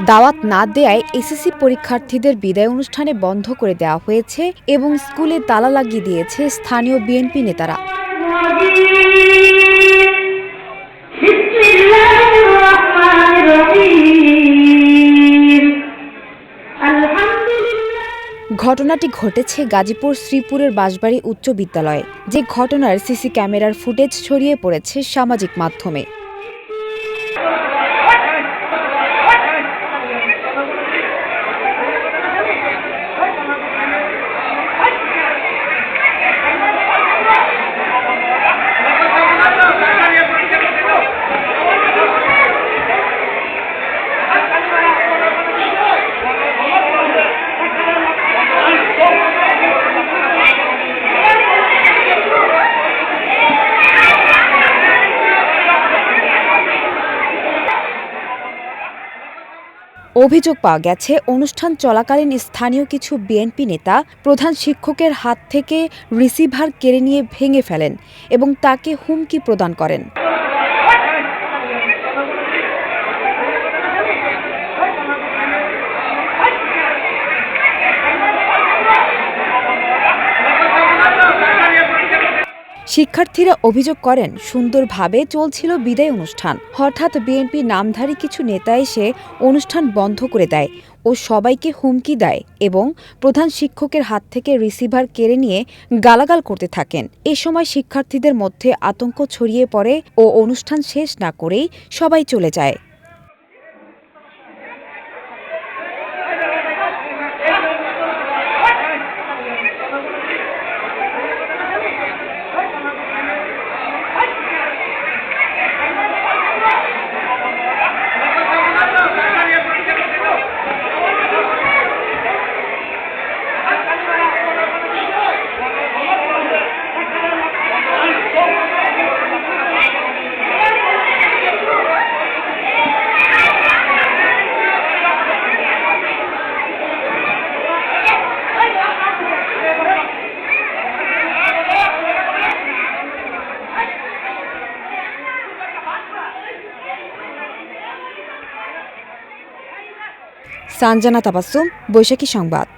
দাওয়াত না দেয়ায় এসএসসি পরীক্ষার্থীদের বিদায় অনুষ্ঠানে বন্ধ করে দেওয়া হয়েছে এবং স্কুলে তালা লাগিয়ে দিয়েছে স্থানীয় বিএনপি নেতারা। ঘটনাটি ঘটেছে গাজীপুর শ্রীপুরের বাঁশবাড়ী উচ্চ বিদ্যালয়ে, যে ঘটনার সিসি ক্যামেরার ফুটেজ ছড়িয়ে পড়েছে সামাজিক মাধ্যমে। অভিযোগ পাওয়া গেছে, অনুষ্ঠান চলাকালীন স্থানীয় কিছু বিএনপি নেতা প্রধান শিক্ষকের হাত থেকে রিসিভার কেড়ে নিয়ে ভেঙে ফেলেন এবং তাকে হুমকি প্রদান করেন। শিক্ষার্থীরা অভিযোগ করেন, সুন্দরভাবে চলছিল বিদায় অনুষ্ঠান, হঠাৎ বিএনপি নামধারী কিছু নেতা এসে অনুষ্ঠান বন্ধ করে দেয় ও সবাইকে হুমকি দেয় এবং প্রধান শিক্ষকের হাত থেকে রিসিভার কেড়ে নিয়ে গালাগাল করতে থাকেন। এ সময় শিক্ষার্থীদের মধ্যে আতঙ্ক ছড়িয়ে পড়ে ও অনুষ্ঠান শেষ না করেই সবাই চলে যায়। সানজানা তাবাসসুম, বৈশাখী সংবাদ।